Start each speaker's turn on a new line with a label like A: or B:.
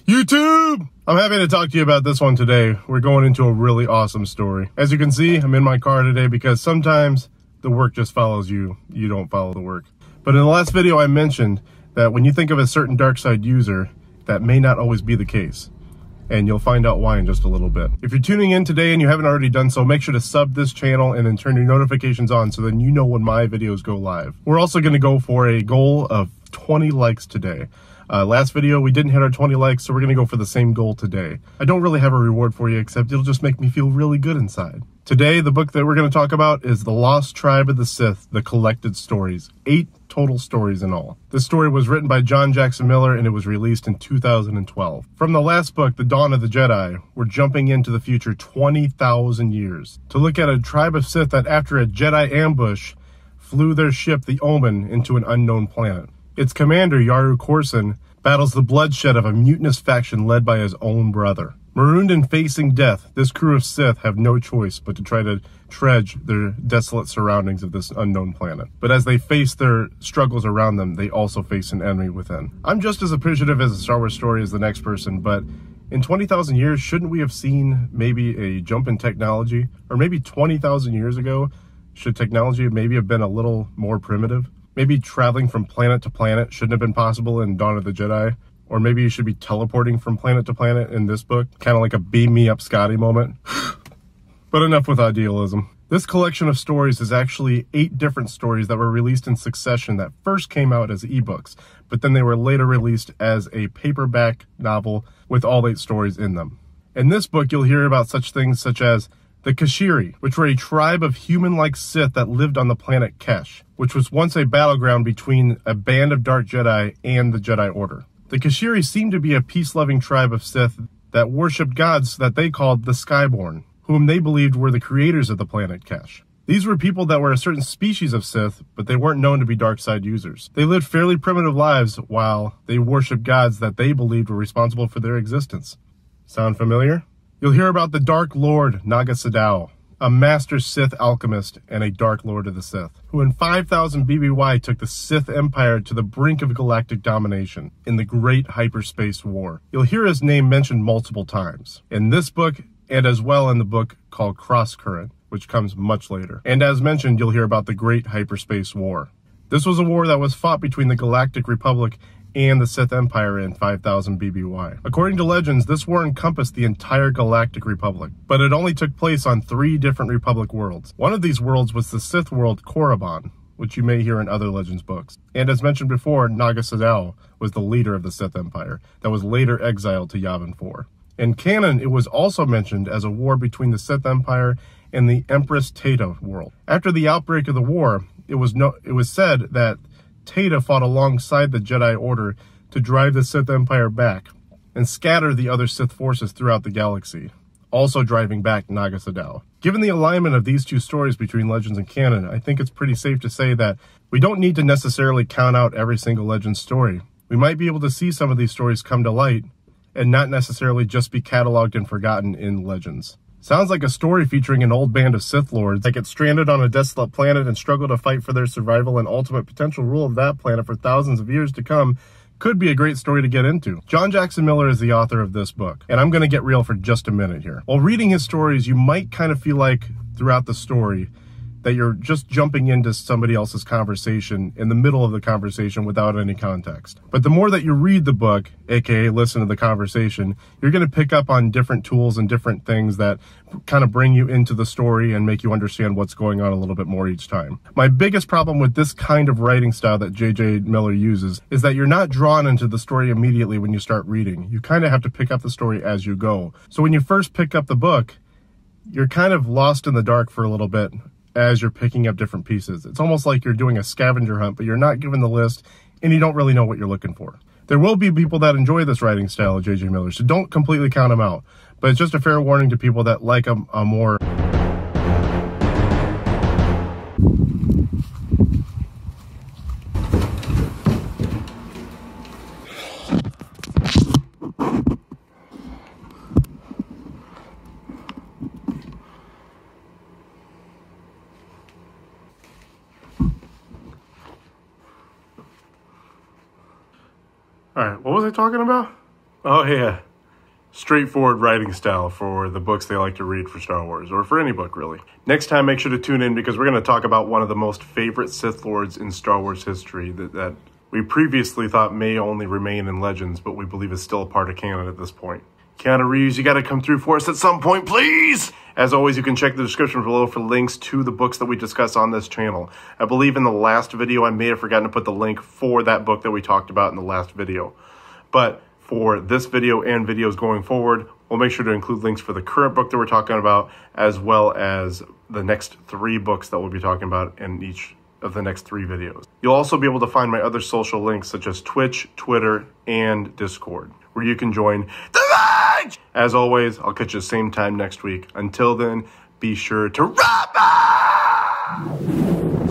A: YouTube! I'm happy to talk to you about this one today. We're going into a really awesome story. As you can see, I'm in my car today because sometimes the work just follows you. You don't follow the work. But in the last video, I mentioned that when you think of a certain dark side user, that may not always be the case. And you'll find out why in just a little bit. If you're tuning in today and you haven't already done so, make sure to sub this channel and then turn your notifications on so then you know when my videos go live. We're also going to go for a goal of 20 likes today. Last video, we didn't hit our 20 likes, so we're going to go for the same goal today. I don't really have a reward for you, except it'll just make me feel really good inside. Today, the book that we're going to talk about is The Lost Tribe of the Sith, The Collected Stories. 8 total stories in all. This story was written by John Jackson Miller, and it was released in 2012. From the last book, The Dawn of the Jedi, we're jumping into the future 20,000 years to look at a tribe of Sith that, after a Jedi ambush, flew their ship, the Omen, into an unknown planet. Its commander, Yaru Corson, battles the bloodshed of a mutinous faction led by his own brother. Marooned and facing death, this crew of Sith have no choice but to try to trudge their desolate surroundings of this unknown planet. But as they face their struggles around them, they also face an enemy within. I'm just as appreciative as a Star Wars story as the next person, but in 20,000 years, shouldn't we have seen maybe a jump in technology? Or maybe 20,000 years ago, should technology maybe have been a little more primitive? Maybe traveling from planet to planet shouldn't have been possible in Dawn of the Jedi. Or maybe you should be teleporting from planet to planet in this book. Kind of like a beam me up Scotty moment. But enough with idealism. This collection of stories is actually 8 different stories that were released in succession that first came out as ebooks, but then they were later released as a paperback novel with all 8 stories in them. In this book, you'll hear about such things such as the Kashiri, which were a tribe of human-like Sith that lived on the planet Kesh, which was once a battleground between a band of dark Jedi and the Jedi Order. The Kashiri seemed to be a peace-loving tribe of Sith that worshipped gods that they called the Skyborn, whom they believed were the creators of the planet Kesh. These were people that were a certain species of Sith, but they weren't known to be dark side users. They lived fairly primitive lives while they worshipped gods that they believed were responsible for their existence. Sound familiar? You'll hear about the Dark Lord Naga Sadow, a master Sith alchemist and a Dark Lord of the Sith, who in 5000 BBY took the Sith Empire to the brink of galactic domination in the Great Hyperspace War. You'll hear his name mentioned multiple times in this book and as well in the book called Cross Current, which comes much later. And as mentioned, you'll hear about the Great Hyperspace War. This was a war that was fought between the Galactic Republic and the Sith Empire in 5000 BBY. According to legends, this war encompassed the entire Galactic Republic, but it only took place on 3 different Republic worlds. One of these worlds was the Sith world Korriban, which you may hear in other Legends books. And as mentioned before, Naga Sadow was the leader of the Sith Empire that was later exiled to Yavin 4. In Canon, it was also mentioned as a war between the Sith Empire and the Empress Tata world. After the outbreak of the war, it was said that Tata fought alongside the Jedi Order to drive the Sith Empire back and scatter the other Sith forces throughout the galaxy, also driving back Naga Sadow. Given the alignment of these 2 stories between Legends and Canon, I think it's pretty safe to say that we don't need to necessarily count out every single Legends story. We might be able to see some of these stories come to light and not necessarily just be cataloged and forgotten in Legends. Sounds like a story featuring an old band of Sith Lords that get stranded on a desolate planet and struggle to fight for their survival and ultimate potential rule of that planet for thousands of years to come. Could be a great story to get into. John Jackson Miller is the author of this book, and I'm going to get real for just a minute here. While reading his stories, you might kind of feel like throughout the story that you're just jumping into somebody else's conversation in the middle of the conversation without any context. But the more that you read the book, aka listen to the conversation, you're going to pick up on different tools and different things that kind of bring you into the story and make you understand what's going on a little bit more each time. My biggest problem with this kind of writing style that J.J. Miller uses is that you're not drawn into the story immediately when you start reading. You kind of have to pick up the story as you go. So when you first pick up the book, you're kind of lost in the dark for a little bit as you're picking up different pieces. It's almost like you're doing a scavenger hunt, but you're not given the list and you don't really know what you're looking for. There will be people that enjoy this writing style of J.J. Miller, so don't completely count them out. But it's just a fair warning to people that like a more Alright, what was I talking about? Oh yeah, straightforward writing style for the books they like to read for Star Wars, or for any book really. Next time, make sure to tune in because we're going to talk about one of the most favorite Sith Lords in Star Wars history that we previously thought may only remain in Legends, but we believe is still a part of canon at this point. Keanu Reeves, you got to come through for us at some point, please! As always, you can check the description below for links to the books that we discuss on this channel. I believe in the last video, I may have forgotten to put the link for that book that we talked about in the last video. But for this video and videos going forward, we'll make sure to include links for the current book that we're talking about, as well as the next 3 books that we'll be talking about in each of the next 3 videos. You'll also be able to find my other social links such as Twitch, Twitter, and Discord, where you can join the Rampage! As always, I'll catch you the same time next week. Until then, be sure to Rampage!